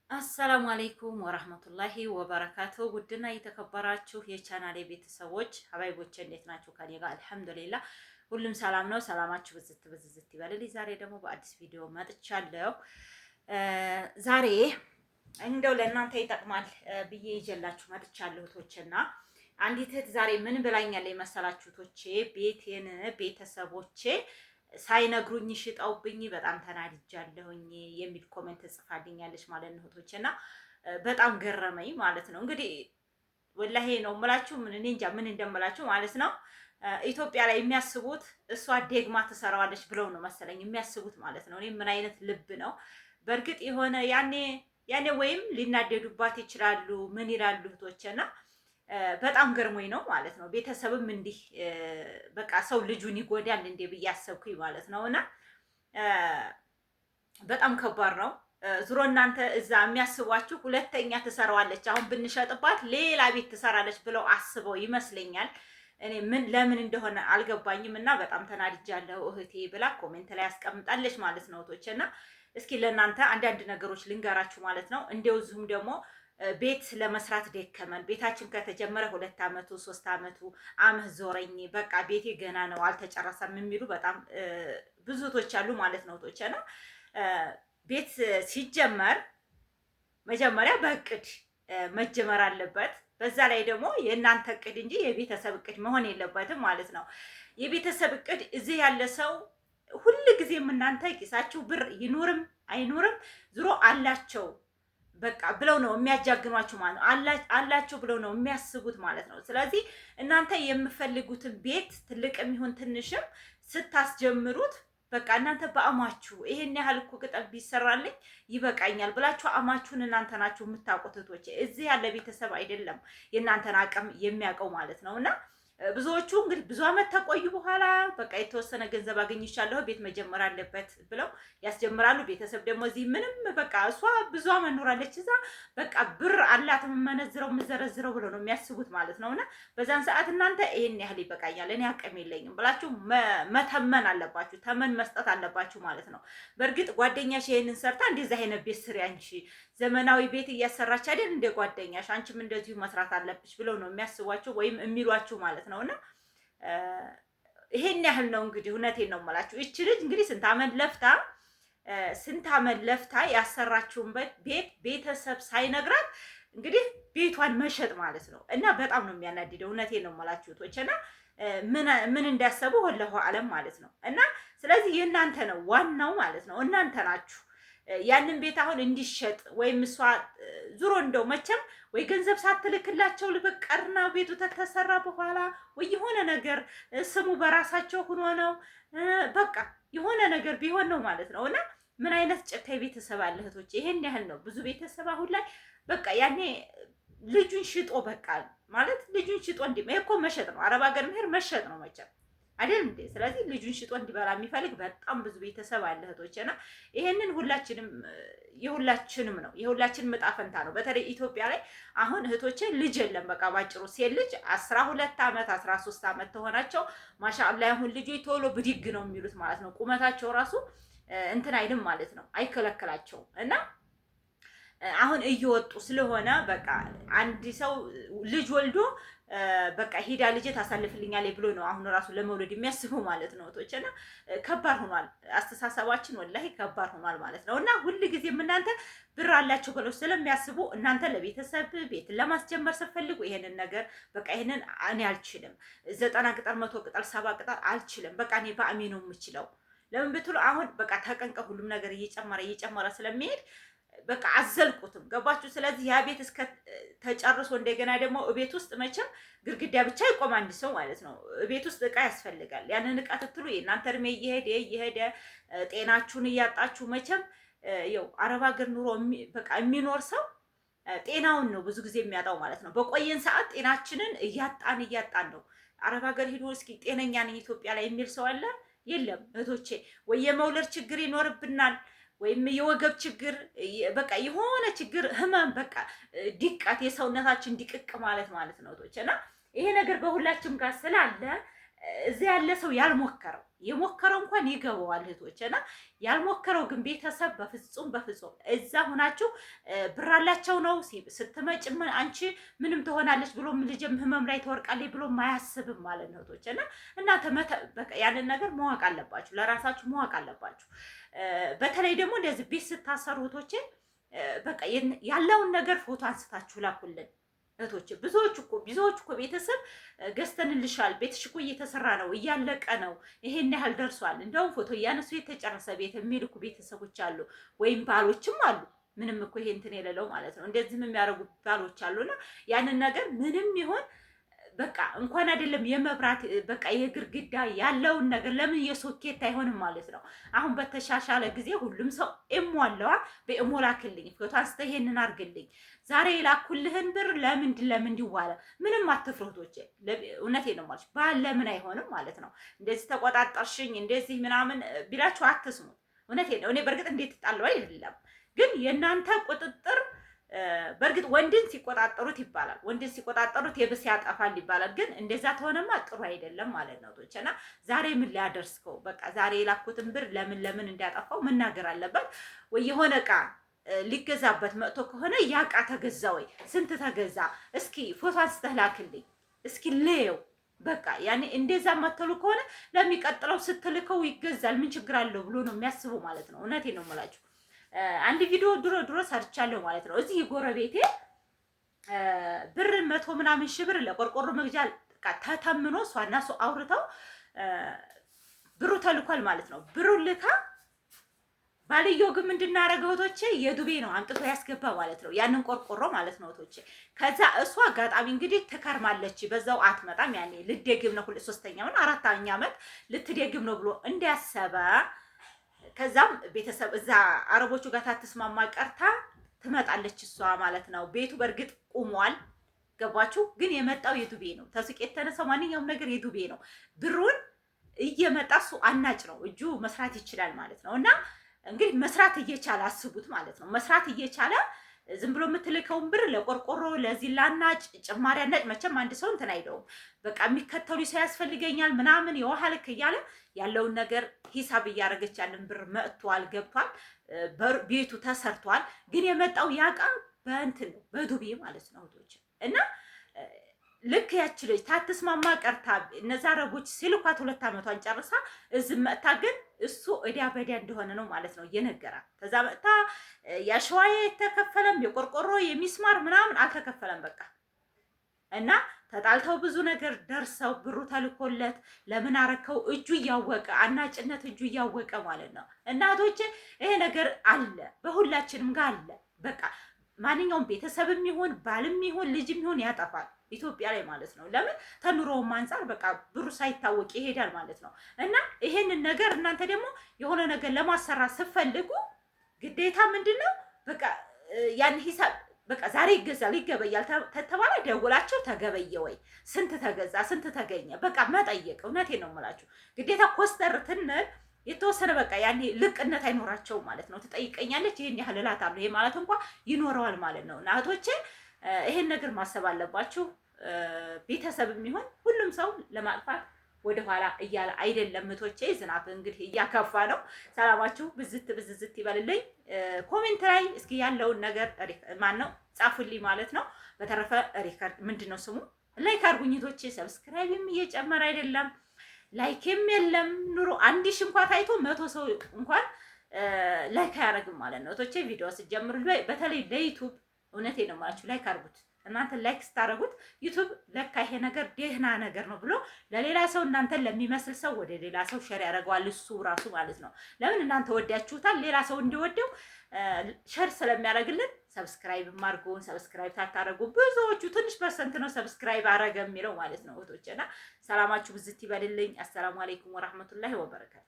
አሰላሙ አለይኩም ወራህመቱላሂ ወበረካቱ። ውድና የተከበራችሁ የቻናሌ ቤተሰቦች ሀባይቦቼ እንዴት ናችሁ? ከኔ ጋር አልሐምዱሊላህ ሁሉም ሰላም ነው። ሰላማችሁ ብዝት ብዝት ይበልልኝ። ዛሬ ደግሞ በአዲስ ቪዲዮ መጥቻለሁ። ዛሬ እንደው ለእናንተ ይጠቅማል ብዬ ይዤላችሁ መጥቻለሁ። እህቶቼና አንዲት እህት ዛሬ ምን ብላኛለች መሰላችሁ? እህቶቼ ቤቴን ቤተሰቦቼ ሳይነግሩኝ ሽጠውብኝ በጣም ተናድጃለሁኝ የሚል ኮሜንት ጽፋልኛለች ማለት ነው እህቶቼ። እና በጣም ገረመኝ ማለት ነው። እንግዲህ ወላሂ ነው የምላችሁ፣ ምን እኔ እንጃ ምን እንደምላችሁ ማለት ነው። ኢትዮጵያ ላይ የሚያስቡት እሷ ደግማ ትሰራዋለች ብለው ነው መሰለኝ የሚያስቡት ማለት ነው። እኔ ምን አይነት ልብ ነው በእርግጥ የሆነ ያኔ ወይም ሊናደዱባት ይችላሉ። ምን ይላሉ እህቶቼና በጣም ገርሞኝ ነው ማለት ነው። ቤተሰብም እንዲህ በቃ ሰው ልጁን ይጎዳል እንዴ ብዬ አሰብኩኝ ማለት ነው። እና በጣም ከባድ ነው። ዙሮ እናንተ እዛ የሚያስቧችሁ ሁለተኛ ትሰራዋለች፣ አሁን ብንሸጥባት ሌላ ቤት ትሰራለች ብለው አስበው ይመስለኛል። እኔ ለምን እንደሆነ አልገባኝም። እና በጣም ተናድጃለሁ እህቴ ብላ ኮሜንት ላይ ያስቀምጣለች ማለት ነው እህቶቼ። እና እስኪ ለእናንተ አንዳንድ ነገሮች ልንገራችሁ ማለት ነው። እንደው እዚሁም ደግሞ ቤት ለመስራት ደከመን። ቤታችን ከተጀመረ 2 አመቱ 3 አመቱ አመት ዞረኝ፣ በቃ ቤቴ ገና ነው አልተጨረሰም የሚሉ በጣም ብዙ እህቶች አሉ ማለት ነው እህቶቼ። እና ቤት ሲጀመር መጀመሪያ በእቅድ መጀመር አለበት። በዛ ላይ ደግሞ የእናንተ እቅድ እንጂ የቤተሰብ እቅድ መሆን የለበትም ማለት ነው። የቤተሰብ እቅድ እዚህ ያለ ሰው ሁሉ ጊዜም እናንተ ኪሳችሁ ብር ይኑርም አይኑርም ዙሮ አላቸው በቃ ብለው ነው የሚያጃግኗችሁ ማለት ነው። አላቸው ብለው ነው የሚያስቡት ማለት ነው። ስለዚህ እናንተ የምፈልጉትን ቤት ትልቅም ይሁን ትንሽም ስታስጀምሩት በቃ እናንተ በአማችሁ ይሄን ያህል እኮ ቅጠል ቢሰራልኝ ይበቃኛል ብላችሁ አማችሁን እናንተ ናችሁ የምታውቁት እህቶቼ። እዚህ ያለ ቤተሰብ አይደለም የእናንተን አቅም የሚያውቀው ማለት ነው። እና ብዙዎቹ እንግዲህ ብዙ አመት ተቆዩ በኋላ በቃ የተወሰነ ገንዘብ አገኝቻለሁ ቤት መጀመር አለበት ብለው ያስጀምራሉ። ቤተሰብ ደግሞ እዚህ ምንም በቃ እሷ ብዙ አመት ኖራለች እዛ በቃ ብር አላት የምመነዝረው የምዘረዝረው ብለው ነው የሚያስቡት ማለት ነው። እና በዛን ሰዓት እናንተ ይሄን ያህል ይበቃኛል እኔ አቅም የለኝም ብላችሁ መተመን አለባችሁ፣ ተመን መስጠት አለባችሁ ማለት ነው። በእርግጥ ጓደኛሽ ይሄንን ሰርታ እንደዛ አይነት ቤት ስሪ አንቺ ዘመናዊ ቤት እያሰራች አይደል እንደ ጓደኛሽ አንቺም እንደዚሁ መስራት አለብሽ ብለው ነው የሚያስቧችሁ ወይም የሚሏችሁ ማለት ነው። እና ይሄን ያህል ነው እንግዲህ እውነቴን ነው የምላችሁ። እቺ ልጅ እንግዲህ ስንት አመት ለፍታ ያሰራችውን ቤት ቤተሰብ ሳይነግራት እንግዲህ ቤቷን መሸጥ ማለት ነው። እና በጣም ነው የሚያናድደው። እውነቴን ነው የምላችሁ እህቶቼና ምን እንዳሰቡ ወላሁ አለም ማለት ነው። እና ስለዚህ የእናንተ ነው ዋናው ማለት ነው። እናንተ ናችሁ ያንን ቤት አሁን እንዲሸጥ ወይም እሷ ዙሮ እንደው መቼም ወይ ገንዘብ ሳትልክላቸው ልበቀርና ቤቱ ተተሰራ በኋላ ወይ የሆነ ነገር ስሙ በራሳቸው ሆኖ ነው በቃ የሆነ ነገር ቢሆን ነው ማለት ነው። እና ምን አይነት ጨካኝ ቤተሰብ አለ እህቶች! ይሄን ያህል ነው። ብዙ ቤተሰብ አሁን ላይ በቃ ያኔ ልጁን ሽጦ በቃ ማለት ልጁን ሽጦ እኮ መሸጥ ነው። አረብ ሀገር መሄድ መሸጥ ነው መቼም አይደል እንዴ? ስለዚህ ልጁን ሽጦ እንዲበላ የሚፈልግ በጣም ብዙ ቤተሰብ አለ እህቶቼና ይሄንን የሁላችንም ዕጣ ፈንታ ነው። በተለይ ኢትዮጵያ ላይ አሁን እህቶቼ ልጅ የለም በቃ ባጭሩ ሴት ልጅ 12 አመት 13 አመት ተሆናቸው ማሻአላህ አሁን ልጆች ቶሎ ብድግ ነው የሚሉት ማለት ነው። ቁመታቸው ራሱ እንትን አይልም ማለት ነው፣ አይከለክላቸውም። እና አሁን እየወጡ ስለሆነ በቃ አንድ ሰው ልጅ ወልዶ በቃ ሄዳ ልጅ ታሳልፍልኛለች ብሎ ነው አሁን ራሱ ለመውለድ የሚያስበው ማለት ነው እህቶቼና ከባድ ሆኗል አስተሳሰባችን፣ ወላሂ ከባድ ሆኗል ማለት ነው። እና ሁሉ ጊዜም እናንተ ብር አላቸው ብለው ስለሚያስቡ እናንተ ለቤተሰብ ቤት ለማስጀመር ስትፈልጉ ይሄንን ነገር በቃ ይሄንን እኔ አልችልም 90 ቅጠል 100 ቅጠል 70 ቅጠል አልችልም በቃ እኔ በአሜ ነው የምችለው። ለምን ብትሉ አሁን በቃ ተቀንቀ ሁሉም ነገር እየጨመረ ስለሚሄድ በቃ አዘልቁትም ገባችሁ። ስለዚህ ያ ቤት እስከ ተጨርሶ እንደገና ደግሞ ቤት ውስጥ መቼም ግድግዳ ብቻ ይቆም አንድ ሰው ማለት ነው። ቤት ውስጥ እቃ ያስፈልጋል። ያንን እቃ ትትሉ የእናንተ እድሜ እየሄደ ጤናችሁን እያጣችሁ መቼም ያው አረብ ሀገር ኑሮ በቃ የሚኖር ሰው ጤናውን ነው ብዙ ጊዜ የሚያጣው ማለት ነው። በቆየን ሰዓት ጤናችንን እያጣን ነው። አረብ ሀገር ሄዶ እስኪ ጤነኛ ነኝ ኢትዮጵያ ላይ የሚል ሰው አለ? የለም እህቶቼ። ወይ የመውለድ ችግር ይኖርብናል ወይም የወገብ ችግር በቃ የሆነ ችግር ህመም በቃ ድቀት የሰውነታችን ድቅቅ ማለት ነው እህቶቼ። እና ይሄ ነገር በሁላችንም ጋር ስላለ እዚያ ያለ ሰው ያልሞከረው የሞከረው እንኳን ይገባዋል እህቶች። እና ያልሞከረው ግን ቤተሰብ በፍጹም በፍጹም እዛ ሆናችሁ ብር አላቸው ነው ስትመጭ አንቺ ምንም ትሆናለች ብሎ ልጅም ህመም ላይ ትወርቃለች ብሎ ማያስብም ማለት ነው እህቶች። እና እናንተ በቃ ያንን ነገር ማወቅ አለባችሁ፣ ለራሳችሁ ማወቅ አለባችሁ። በተለይ ደግሞ እንደዚህ ቤት ስታሰሩ እህቶቼ በቃ ያለውን ነገር ፎቶ አንስታችሁ ላኩልን እህቶች። ብዙዎች እኮ ቤተሰብ ገዝተንልሻል፣ ቤትሽ እኮ እየተሰራ ነው፣ እያለቀ ነው፣ ይሄን ያህል ደርሷል፣ እንደውም ፎቶ እያነሱ የተጨረሰ ቤት የሚልኩ ቤተሰቦች አሉ፣ ወይም ባሎችም አሉ። ምንም እኮ ይሄ እንትን የሌለው ማለት ነው። እንደዚህም የሚያደርጉ ባሎች አሉና ያንን ነገር ምንም ይሆን በቃ እንኳን አይደለም የመብራት በቃ የግርግዳ ያለውን ነገር ለምን የሶኬት አይሆንም ማለት ነው። አሁን በተሻሻለ ጊዜ ሁሉም ሰው ኤሞ አለዋ። በኤሞ ላክልኝ ፎቶ አንስተ ይሄንን አርግልኝ፣ ዛሬ የላኩልህን ብር ለምን ይዋለ ምንም አትፍሩቶች። እውነቴን ነው ማለት ባል ለምን አይሆንም ማለት ነው። እንደዚህ ተቆጣጠርሽኝ እንደዚህ ምናምን ቢላችሁ አትስሙት። እውነቴን ነው። እኔ በእርግጥ እንዴት ጣለው አይደለም፣ ግን የእናንተ ቁጥጥር በእርግጥ ወንድን ሲቆጣጠሩት ይባላል፣ ወንድን ሲቆጣጠሩት የብስ ያጠፋል ይባላል። ግን እንደዛ ተሆነማ ጥሩ አይደለም ማለት ነው ቶችና ዛሬ ምን ሊያደርስከው በቃ ዛሬ የላኩትን ብር ለምን እንዲያጠፋው መናገር አለበት ወይ? የሆነ ዕቃ ሊገዛበት መጥቶ ከሆነ ያ ዕቃ ተገዛ ወይ ስንት ተገዛ እስኪ ፎቶ አንስተህ ላክልኝ እስኪ ልየው። በቃ ያኔ እንደዛ መተሉ ከሆነ ለሚቀጥለው ስትልከው ይገዛል ምን ችግር አለው ብሎ ነው የሚያስቡ ማለት ነው። እውነቴን ነው የምላችሁ። አንድ ቪዲዮ ድሮ ሰርቻለሁ ማለት ነው። እዚህ ጎረቤቴ ብር 100 ምናምን ሺህ ብር ለቆርቆሮ መግዣ ተተምኖ እሷና እሱ አውርተው ብሩ ተልኳል ማለት ነው። ብሩ ልካ ባልየው ግን ምንድን አደረገው እህቶቼ? የዱቤ ነው አምጥቶ ያስገባ ማለት ነው፣ ያንን ቆርቆሮ ማለት ነው እህቶቼ። ከዛ እሷ አጋጣሚ እንግዲህ ትከርማለች፣ በዛው አትመጣም። ያኔ ልትደግም ነው 3ኛውን 4ኛ ዓመት ልትደግም ነው ብሎ እንዲያሰበ ከዛም ቤተሰብ እዛ አረቦቹ ጋር ታትስማማ ቀርታ ትመጣለች እሷ ማለት ነው። ቤቱ በእርግጥ ቁሟል፣ ገባችሁ? ግን የመጣው የዱቤ ነው። ተሱቅ የተነሳው ማንኛውም ነገር የዱቤ ነው። ብሩን እየመጣ እሱ አናጭ ነው፣ እጁ መስራት ይችላል ማለት ነው። እና እንግዲህ መስራት እየቻለ አስቡት ማለት ነው። መስራት እየቻለ ዝም ብሎ የምትልከውን ብር ለቆርቆሮ ለዚህ ላናጭ ጭማሪ አናጭ መቼም አንድ ሰው እንትን አይለውም። በቃ የሚከተሉ ሰው ያስፈልገኛል ምናምን የውሃ ልክ እያለ ያለውን ነገር ሂሳብ እያደረገች ያለን ብር መጥቷል፣ ገብቷል፣ ቤቱ ተሰርቷል። ግን የመጣው ያቃ በእንትን ነው በዱቤ ማለት ነው እህቶች። እና ልክ ያች ልጅ ታትስማማ ቀርታ እነዛ አረቦች ሲልኳት 2 ዓመቷን ጨርሳ እዚህ መጥታ ግን እሱ እዲያ በዲያ እንደሆነ ነው ማለት ነው እየነገራት። ከዛ መጥታ ያሸዋ የተከፈለም የቆርቆሮ የሚስማር ምናምን አልተከፈለም በቃ። እና ተጣልተው ብዙ ነገር ደርሰው ብሩ ተልኮለት ለምን አረከው እጁ እያወቀ አናጭነት እጁ እያወቀ ማለት ነው። እናቶቼ ይሄ ነገር አለ በሁላችንም ጋር አለ። በቃ ማንኛውም ቤተሰብም ይሁን ባልም ይሁን ልጅም ይሁን ያጠፋል ኢትዮጵያ ላይ ማለት ነው። ለምን ተኑሮውም አንፃር በቃ ብሩ ሳይታወቅ ይሄዳል ማለት ነው። እና ይሄንን ነገር እናንተ ደግሞ የሆነ ነገር ለማሰራት ስትፈልጉ ግዴታ ምንድነው በቃ ያን ሂሳብ በቃ ዛሬ ይገዛል ይገበያል ተተባለ ደውላችሁ ተገበየ ወይ ስንት ተገዛ ስንት ተገኘ በቃ መጠየቅ። እውነቴን ነው የምላችሁ። ግዴታ ኮስተር ትንል የተወሰነ በቃ ያኔ ልቅነት አይኖራቸው ማለት ነው። ትጠይቀኛለች ይሄን ያህል እላታለሁ ይሄ ማለት እንኳን ይኖረዋል ማለት ነው። እናቶቼ ይሄን ነገር ማሰብ አለባችሁ። ቤተሰብም ይሁን ሁሉም ሰው ለማጥፋት ወደኋላ እያለ አይደለም እህቶቼ። ዝናብ እንግዲህ እያከፋ ነው። ሰላማችሁ ብዝት ይበልልኝ። ኮሜንት ላይ እስኪ ያለውን ነገር ማን ነው ጻፉልኝ ማለት ነው። በተረፈ ሪከርድ ምንድነው ስሙ ላይክ አድርጉኝ እህቶቼ። ሰብስክራይብም እየጨመረ አይደለም፣ ላይክም የለም። ኑሮ 1000 እንኳን ታይቶ 100 ሰው እንኳን ላይክ አያደርግም ማለት ነው እህቶቼ። ቪዲዮ ስትጀምሩ በተለይ ለዩቲዩብ እውነቴን ነው የምላችሁ ላይክ አድርጉት። እናንተ ላይክ ስታደርጉት ዩቲዩብ ለካ ይሄ ነገር ደህና ነገር ነው ብሎ ለሌላ ሰው እናንተን ለሚመስል ሰው ወደ ሌላ ሰው ሼር ያደርገዋል እሱ ራሱ ማለት ነው። ለምን እናንተ ወዳችሁታል፣ ሌላ ሰው እንዲወደው ሼር ስለሚያደርግልን ሰብስክራይብ አድርጉን። ሰብስክራይብ ታታረጉ ብዙዎቹ ትንሽ ፐርሰንት ነው ሰብስክራይብ አረገ የሚለው ማለት ነው እህቶቼና ሰላማችሁ ብዝት ይበልልኝ። አሰላሙ አለይኩም ወራህመቱላሂ ወበረካቱ።